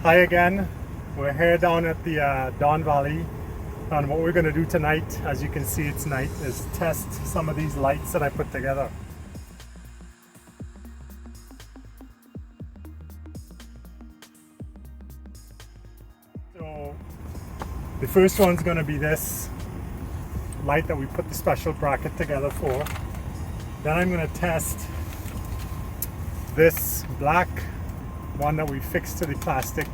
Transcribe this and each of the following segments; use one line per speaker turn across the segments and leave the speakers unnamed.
Hi again, we're here down at the Don Valley, and what we're going to do tonight, as you can see it's night, is test some of these lights that I put together. So the first one's going to be this light that we put the special bracket together for. Then I'm going to test this black one that we fixed to the plastic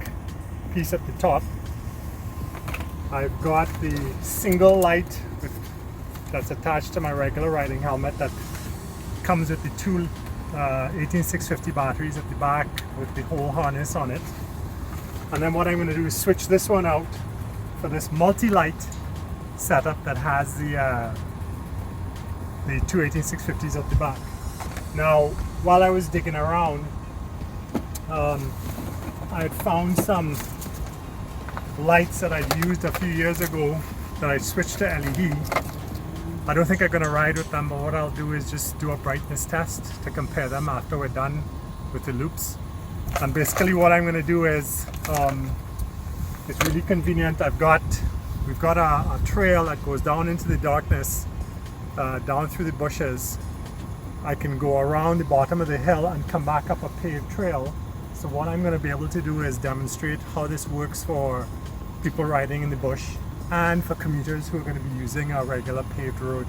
piece at the top. I've got the single light that's attached to my regular riding helmet that comes with the two 18650 batteries at the back with the whole harness on it. And then what I'm going to do is switch this one out for this multi-light setup that has the two 18650s at the back. Now, while I was digging around, I had found some lights that I'd used a few years ago that I switched to LED. I don't think I'm going to ride with them, but what I'll do is just do a brightness test to compare them after we're done with the loops. And basically what I'm going to do is, it's really convenient. We've got a trail that goes down into the darkness, down through the bushes. I can go around the bottom of the hill and come back up a paved trail. So what I'm going to be able to do is demonstrate how this works for people riding in the bush and for commuters who are going to be using a regular paved road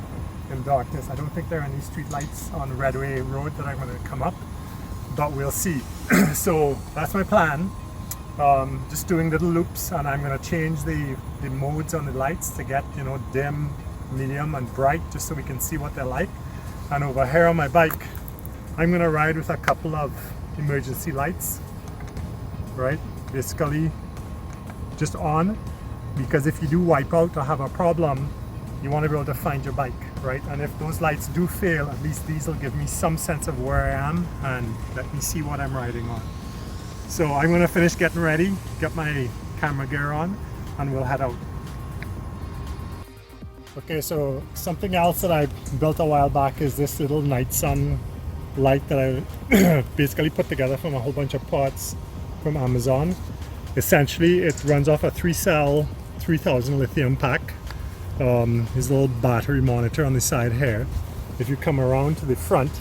in darkness. I don't think there are any street lights on Redway Road that I'm going to come up, but we'll see. So that's my plan. Just doing little loops, and I'm going to change the modes on the lights to get, you know, dim, medium and bright, just so we can see what they're like. And over here on my bike, I'm going to ride with a couple of emergency lights, right? Basically just on, because if you do wipe out or have a problem, you want to be able to find your bike, right? And if those lights do fail, at least these will give me some sense of where I am and let me see what I'm riding on. So I'm going to finish getting ready, get my camera gear on, and we'll head out. Okay, so something else that I built a while back is this little night sun light that I basically put together from a whole bunch of parts from Amazon. Essentially, it runs off a 3-cell 3000 lithium pack. There's a little battery monitor on the side here. If you come around to the front,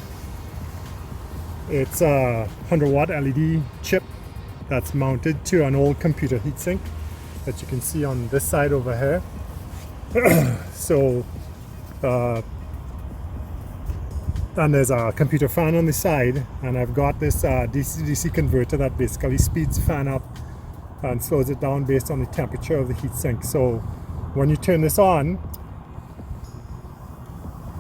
it's a 100-watt LED chip that's mounted to an old computer heatsink that you can see on this side over here. So, and there's a computer fan on the side, and I've got this DC-DC converter that basically speeds the fan up and slows it down based on the temperature of the heatsink. So when you turn this on,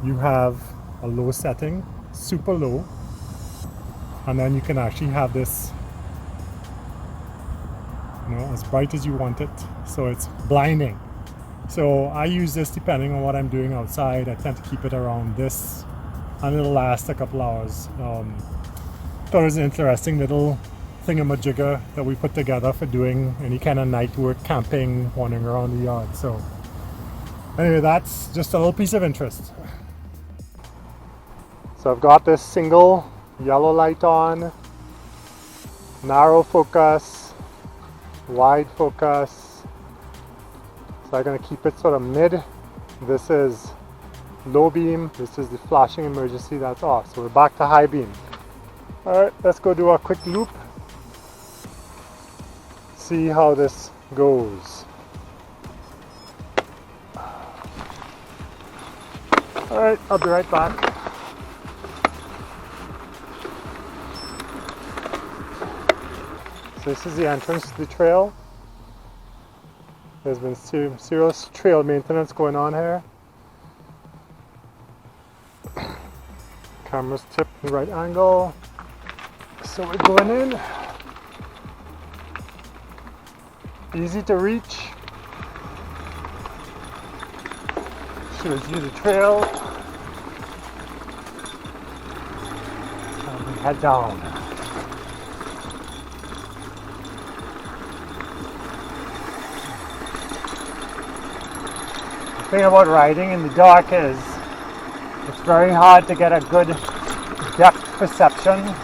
you have a low setting, super low, and then you can actually have this, you know, as bright as you want it. So it's blinding. So I use this depending on what I'm doing outside. I tend to keep it around this, and it'll last a couple hours. Thought it was an interesting little thingamajigger that we put together for doing any kind of night work, camping, wandering around the yard. So anyway, that's just a little piece of interest. So I've got this single yellow light on, narrow focus, wide focus. So I'm going to keep it sort of mid. This is low beam. This is the flashing emergency, that's off. So we're back to high beam. Alright, let's go do a quick loop. See how this goes. Alright, I'll be right back. So this is the entrance to the trail. There's been serious trail maintenance going on here. Camera's tipped in the right angle. So we're going in. Easy to reach. Shows you the trail. And we head down. The thing about riding in the dark is it's very hard to get a good depth perception.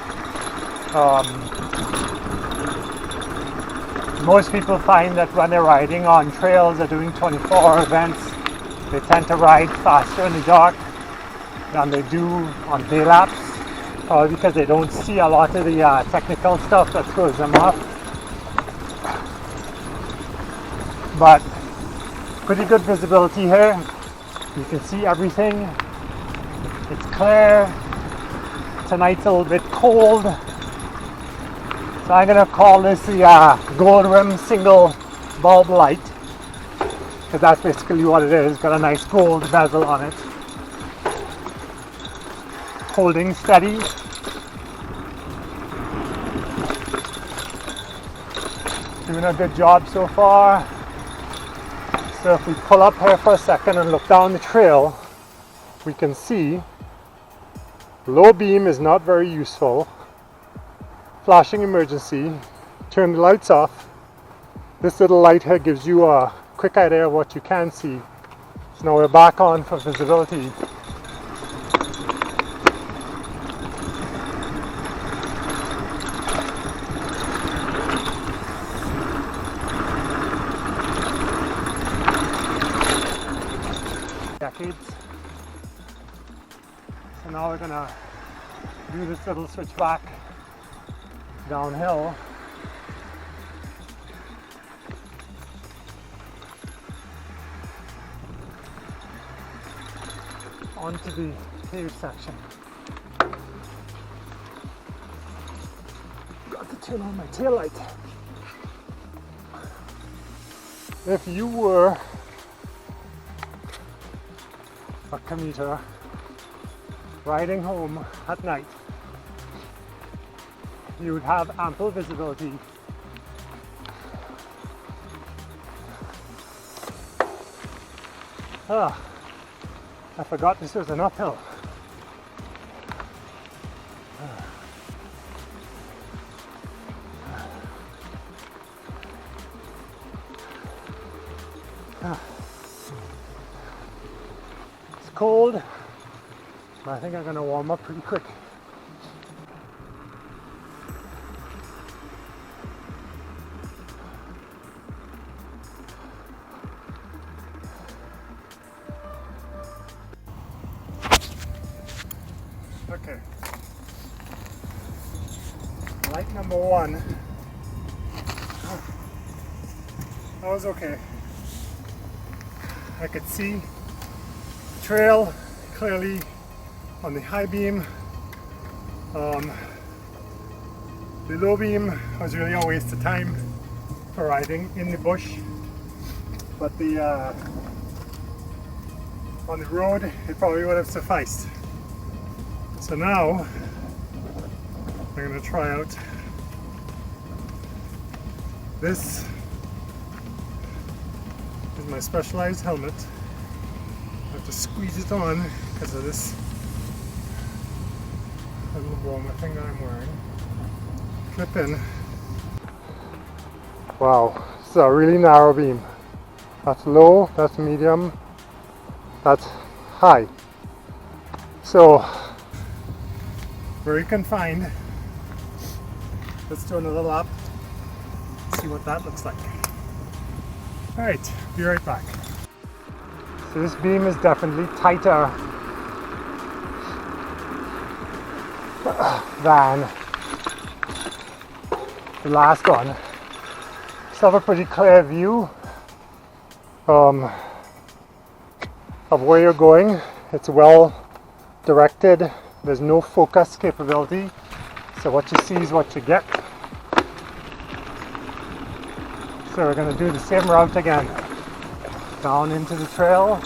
Most people find that when they're riding on trails or doing 24-hour events, they tend to ride faster in the dark than they do on day laps, probably because they don't see a lot of the technical stuff that throws them off. But pretty good visibility here. You can see everything. It's clear. Tonight's a little bit cold. So I'm going to call this the gold rim single bulb light, because that's basically what it is. It's got a nice gold bezel on it. Holding steady. Doing a good job so far. So if we pull up here for a second and look down the trail, we can see low beam is not very useful. Flashing emergency, turn the lights off. This little light here gives you a quick idea of what you can see. So now we're back on for visibility. Decades. So now we're gonna do this little switch back downhill. Onto the cave section. Got to turn on my tail light. If you were a commuter riding home at night, you would have ample visibility I forgot this was an uphill. It's cold, but I think I'm going to warm up pretty quick. Okay, light number one, that was okay. I could see the trail clearly on the high beam. The low beam was really a waste of time for riding in the bush, but the on the road it probably would have sufficed. So now I'm going to try out this. Is my specialized helmet. I have to squeeze it on because of this little warmer thing that I'm wearing. Clip in. Wow, it's a really narrow beam. That's low, that's medium, that's high. So very confined. Let's do another lap, see what that looks like. Alright, be right back. So this beam is definitely tighter than the last one. Still have a pretty clear view of where you're going. It's well directed. There's no focus capability, so what you see is what you get. So we're going to do the same route again, down into the trail.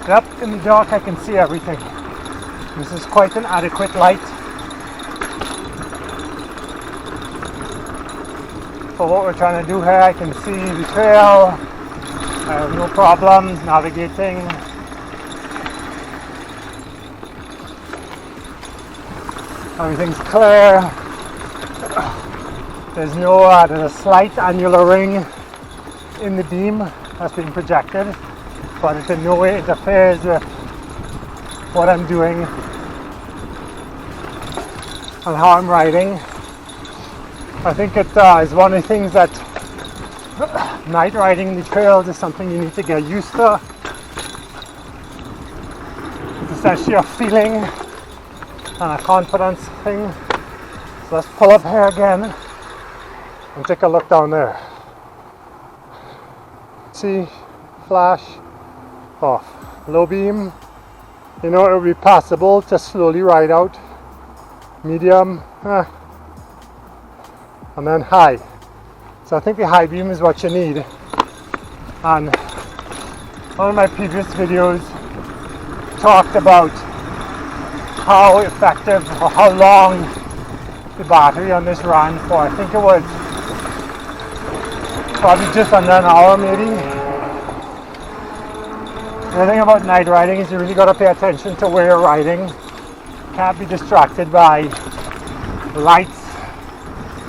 Yep, in the dark I can see everything. This is quite an adequate light for what we're trying to do here. I can see the trail. I have no problems navigating. Everything's clear. There's a slight annular ring in the beam that's being projected. but it in no way interferes with what I'm doing and how I'm riding. I think it is one of the things that night riding the trails is something you need to get used to. It's essentially a feeling and a confidence thing. So let's pull up here again and take a look down there. See, flash, off. Low beam, you know, it would be possible to slowly ride out. Medium, and then high. So I think the high beam is what you need. And one of my previous videos talked about how effective or how long the battery on this ran for. I think it was probably just under an hour maybe. The thing about night riding is you really got to pay attention to where you're riding. Can't be distracted by lights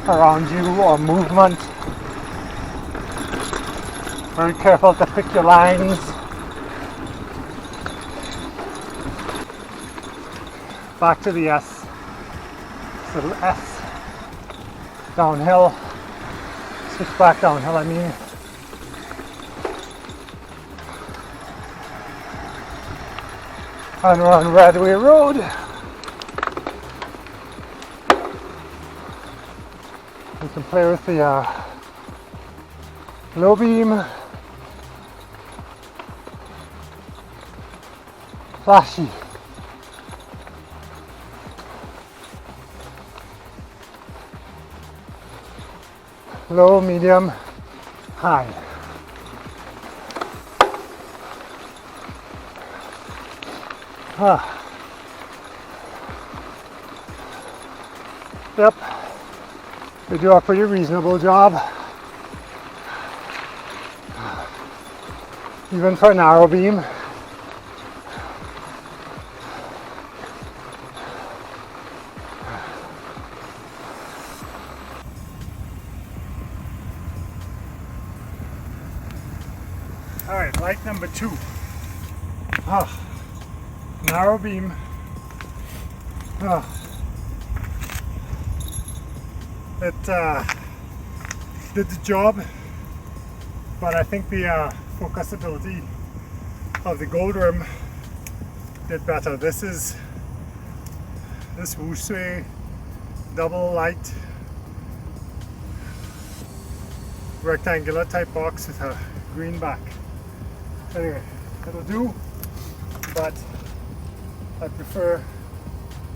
around you or movement. Very careful to pick your lines. Back to the S. This little S. Downhill. Switch back downhill, I mean. And we're on Redway Road. You can play with the low beam. Flashy. Low, medium, high. Yep, they do a pretty reasonable job, even for a narrow beam. All right, light number 2. Narrow beam. It did the job, but I think the focusability of the gold rim did better. This WOSAWE double light rectangular type box with a green back. Anyway, it'll do, but I prefer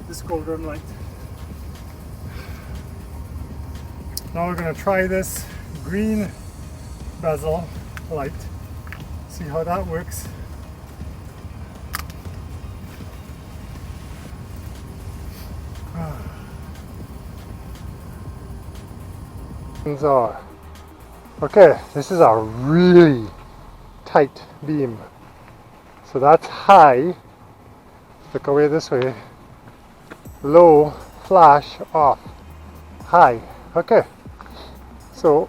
this gold rim light. Now we're going to try this green bezel light, see how that works. Okay, this is a really tight beam. So that's high, look away this way, low, flash, off, high. Okay, so,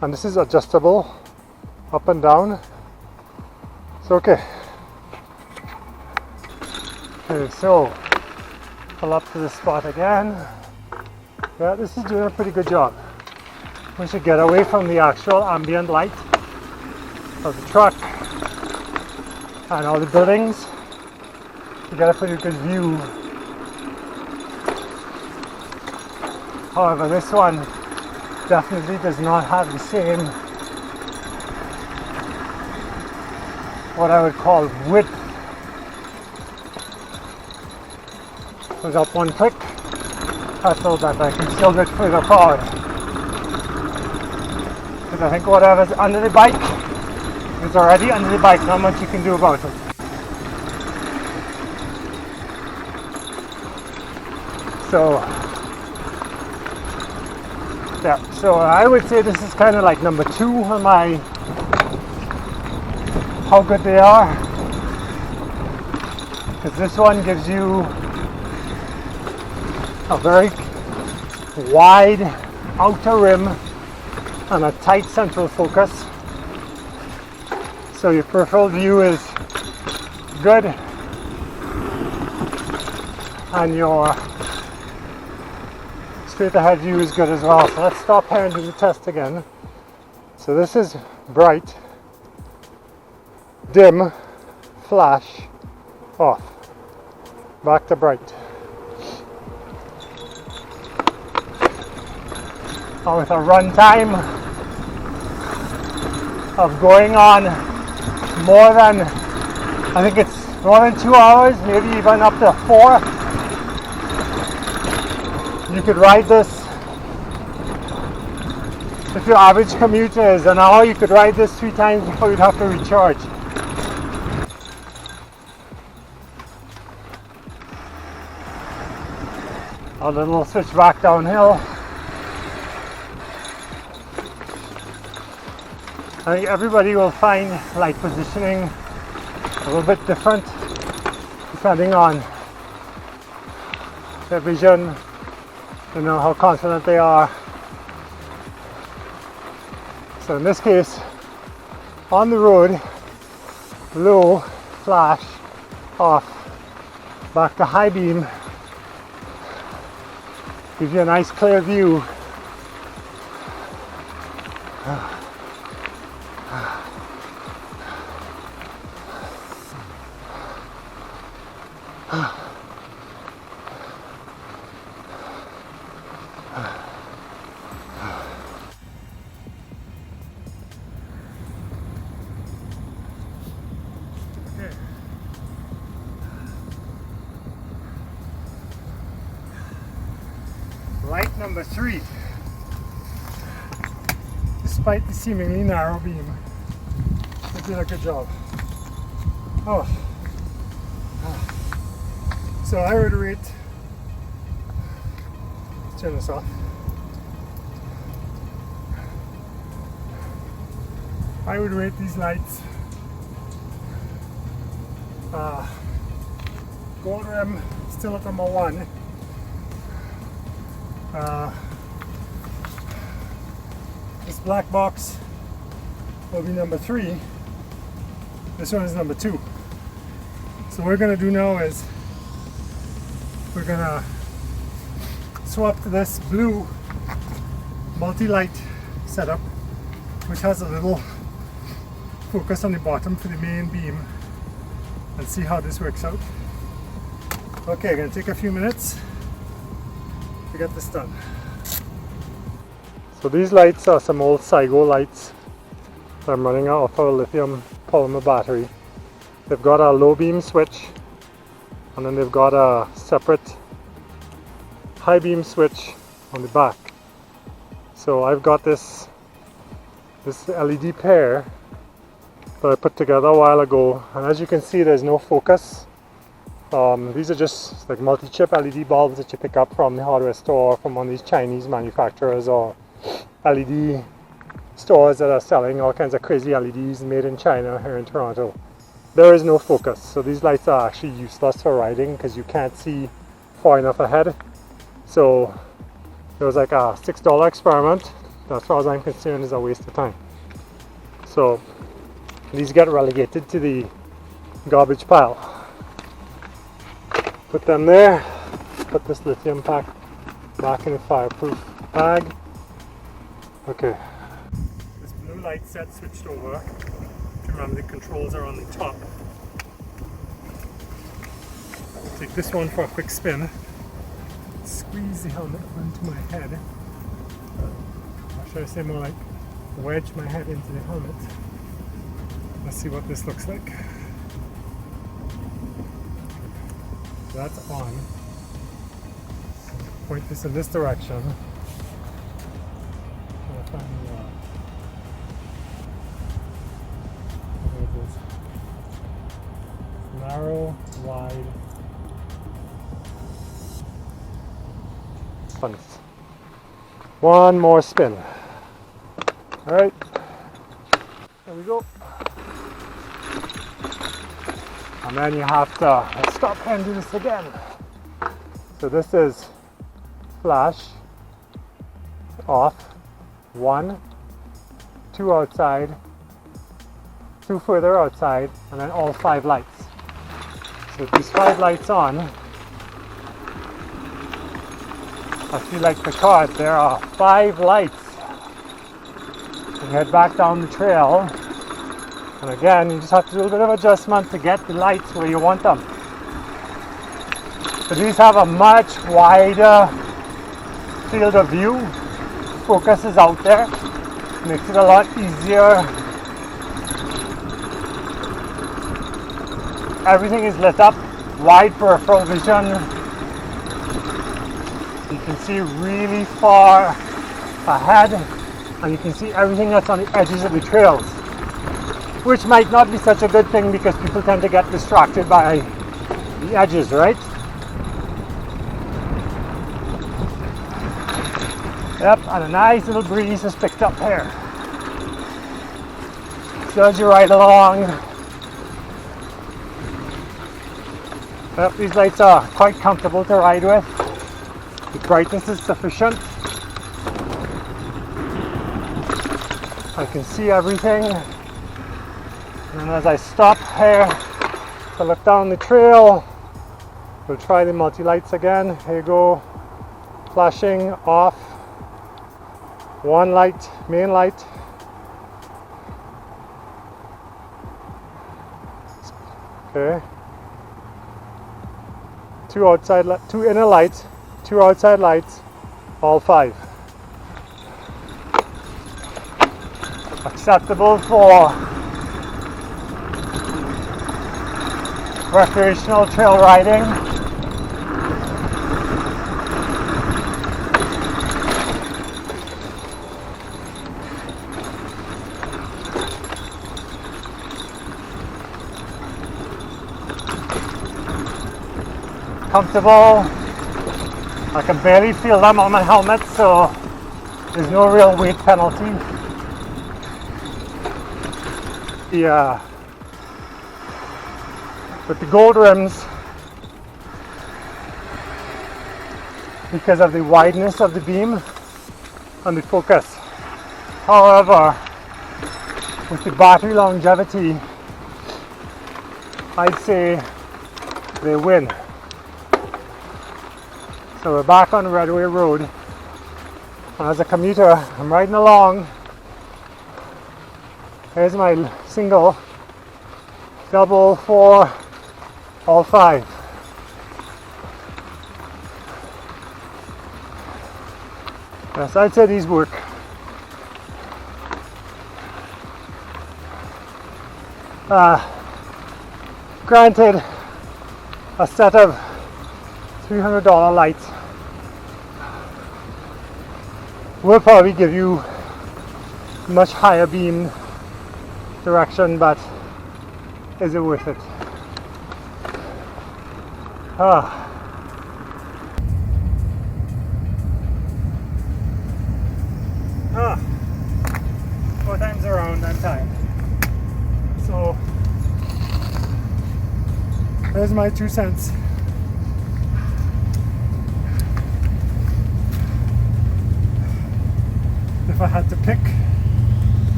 and this is adjustable up and down. So okay, so pull up to the spot again. Yeah, this is doing a pretty good job. We should get away from the actual ambient light of the truck and all the buildings to get a pretty good view. However, this one definitely does not have the same, what I would call, width. Goes up one click, so that I can still get further forward. Because I think whatever's under the bike is already under the bike, not much you can do about it. So, yeah, so I would say this is kind of like number 2 on my how good they are. Because this one gives you a very wide outer rim and a tight central focus. so your peripheral view is good and your straight ahead view is good as well. So let's stop here and do the test again. So this is bright, dim, flash, off, back to bright. And with a run time of going on more than, I think it's more than 2 hours, maybe even up to 4. You could ride this, if your average commute is an hour, you could ride this 3 times before you'd have to recharge. A little switch back downhill. I think everybody will find light positioning a little bit different depending on their vision, you know, how confident they are. So in this case, on the road, low, flash, off, back to high beam, gives you a nice clear view. Light number 3. Despite the seemingly narrow beam, I did a good job. Oh. So I would rate, let's turn this off. I would rate these lights gold rim still at number 1. This black box will be number 3. This one is number 2. So what we're going to do now is we're going to swap to this blue multi-light setup, which has a little focus on the bottom for the main beam, and see how this works out. Okay, I'm going to take a few minutes to get this done. So these lights are some old SIGO lights that I'm running off of a lithium polymer battery. They've got a low beam switch, and then they've got a separate high beam switch on the back. So I've got this LED pair that I put together a while ago, and as you can see, there's no focus. These are just like multi-chip LED bulbs that you pick up from the hardware store, from one of these Chinese manufacturers or LED stores that are selling all kinds of crazy LEDs made in China here in Toronto. There is no focus, so these lights are actually useless for riding because you can't see far enough ahead. So it was like a $6 experiment. As far as I'm concerned, is a waste of time. So these get relegated to the garbage pile. Put them there. Put this lithium pack back in the fireproof bag. Okay. This blue light set switched over. Remember, the controls are on the top. Take this one for a quick spin. Squeeze the helmet onto my head. Or should I say more like wedge my head into the helmet. Let's see what this looks like. So that's on. Point this in this direction. Trying to find the narrow, wide. One more spin. All right, there we go. And then you have to stop and do this again. So this is flash, off, 1, 2 outside, 2 further outside, and then all 5 lights. So with these 5 lights on, I feel like because there are 5 lights, you head back down the trail, and again you just have to do a bit of adjustment to get the lights where you want them. But these have a much wider field of view. Focus is out there, makes it a lot easier. Everything is lit up, wide peripheral vision. You can see really far ahead, and you can see everything that's on the edges of the trails, which might not be such a good thing because people tend to get distracted by the edges, right? Yep, and a nice little breeze is picked up here. So as you ride along, yep, these lights are quite comfortable to ride with. The brightness is sufficient. I can see everything. And as I stop here to look down the trail, we'll try the multi-lights again. Here you go, flashing off. 1 light, main light. Okay. 2 outside, 2 inner lights, 2 outside lights, all 5. Acceptable for recreational trail riding. Comfortable. I can barely feel them on my helmet, so there's no real weight penalty. Yeah. With the gold rims, because of the wideness of the beam and the focus. However, with the battery longevity, I'd say they win. So we're back on Redway Road, and as a commuter, I'm riding along. Here's my single, double, 4, all 5. Yes, I'd say these work. Granted, a set of $300 lights will probably give you much higher beam direction, but is it worth it? Ah. 4 times around that time. So there's my 2 cents. If I had to pick,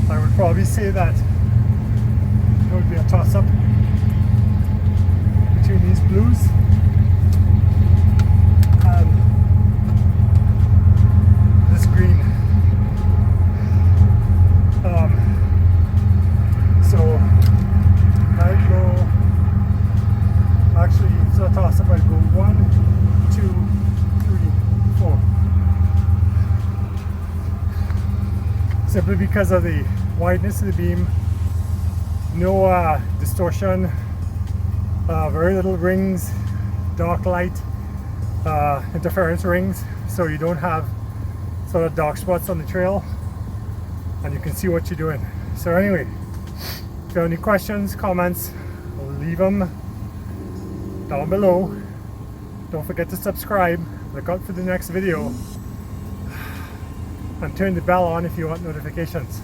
I would probably say that it would be a toss-up between these blues and this green. So I'd go, actually it's a toss-up, I'd go 1, 2, 3, 4. Simply because of the wideness of the beam, no distortion, very little rings, dark light, interference rings, so you don't have sort of dark spots on the trail, and you can see what you're doing. So anyway, if you have any questions, comments, leave them down below. Don't forget to subscribe, look out for the next video, and turn the bell on if you want notifications.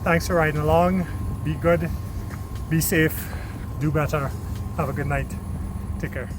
Thanks for riding along. Be good, be safe, do better. Have a good night. Take care.